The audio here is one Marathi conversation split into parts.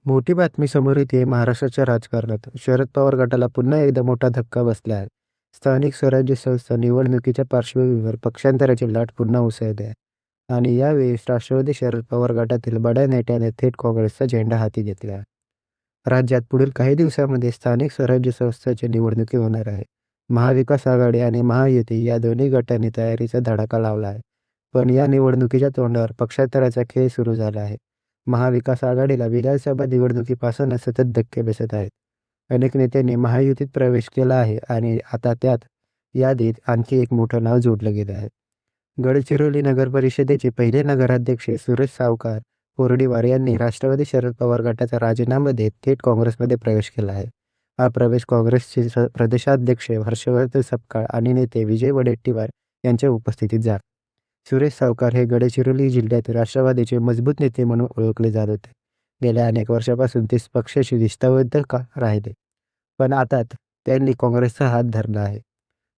मोठी बातमी समोर येते महाराष्ट्राच्या राजकारणात. शरद पवार गटाला पुन्हा एकदा मोठा धक्का बसला आहे. स्थानिक स्वराज्य संस्था निवडणुकीच्या पार्श्वभूमीवर पक्षांतराची लाट पुन्हा उसळते आहे. आणि यावेळी राष्ट्रवादी शरद पवार गटातील बड्या नेत्याने थेट काँग्रेसचा झेंडा हाती घेतला आहे. राज्यात पुढील काही दिवसांमध्ये स्थानिक स्वराज्य संस्थांची निवडणुकी होणार आहे. महाविकास आघाडी आणि महायुती या दोन्ही गटांनी तयारीचा धडाका लावला आहे. पण या निवडणुकीच्या तोंडावर पक्षांतराचा खेळ सुरू झाला आहे. महाविकास आघाडीला विधानसभा निवडणुकीपासूनच सतत धक्के बसत आहेत. अनेक नेत्यांनी महायुतीत प्रवेश केला आहे आणि आता त्यात यादीत आणखी एक मोठं नाव जोडलं गेलं आहे. गडचिरोली नगर परिषदेचे पहिले नगराध्यक्ष सुरेश सावकार कोरडीवार यांनी राष्ट्रवादी शरद पवार गटाचा राजीनामा देत थेट काँग्रेसमध्ये प्रवेश केला आहे. हा प्रवेश काँग्रेसचे प्रदेशाध्यक्ष हर्षवर्धन सपकाळ आणि नेते विजय वडेट्टीवार यांच्या उपस्थितीत झाला. सुरेश सावकार हे गडचिरोली जिल्ह्यात राष्ट्रवादीचे मजबूत नेते म्हणून ओळखले जात होते. गेल्या अनेक वर्षापासून ते पक्षाशी निष्ठावंत राहिले, पण आता त्यांनी काँग्रेसचा हात धरला आहे.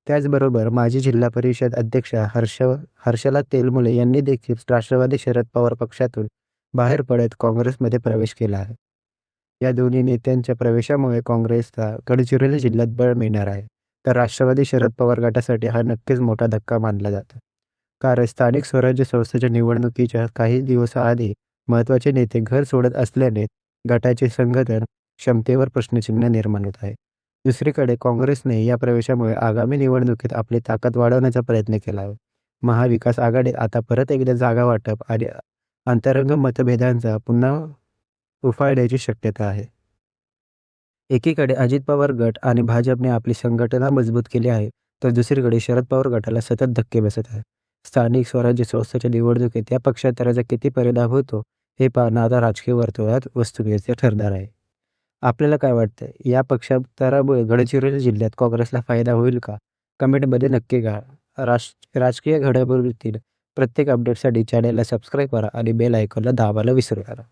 त्याचबरोबर माजी जिल्हा परिषद अध्यक्ष हर्षला तेलमुले यांनी देखील राष्ट्रवादी शरद पवार पक्षातून बाहेर पडत काँग्रेसमध्ये प्रवेश केला आहे. या दोन्ही नेत्यांच्या प्रवेशामुळे काँग्रेसला गडचिरोली जिल्ह्यात बळ मिळणार आहे. तर राष्ट्रवादी शरद पवार गटासाठी हा नक्कीच मोठा धक्का मानला जातो. कारण स्थानिक स्वराज्य संस्थेच्या निवडणुकीच्या काही दिवसाआधी महत्त्वाचे नेते घर सोडत असल्याने गटाचे संघटन क्षमतेवर प्रश्नचिन्ह निर्माण होत आहे. दुसरीकडे काँग्रेसने या प्रवेशामुळे आगामी निवडणुकीत आपली ताकद वाढवण्याचा प्रयत्न केला आहे. महाविकास आघाडीत आता परत एकदा जागा वाटप आणि अंतरंग मतभेदांचा पुन्हा उफाळण्याची शक्यता आहे. एकीकडे अजित पवार गट आणि भाजपने आपली संघटना मजबूत केली आहे, तर दुसरीकडे शरद पवार गटाला सतत धक्के बसत आहेत. स्थानिक स्वराज्य संस्थेच्या निवडणुकीत या पक्षांतराचा किती परिणाम होतो हे पाहणं आता राजकीय वर्तुळात वस्तुनिष्ठ ठरणार आहे. आपल्याला काय वाटतं, या पक्षांतरामुळे गडचिरोली जिल्ह्यात काँग्रेसला फायदा होईल का? कमेंटमध्ये नक्की कळवा. राजकीय घडामोडीतील प्रत्येक अपडेटसाठी चॅनेलला सबस्क्राईब करा आणि बेल आयकॉनला दाबायला विसरू नका.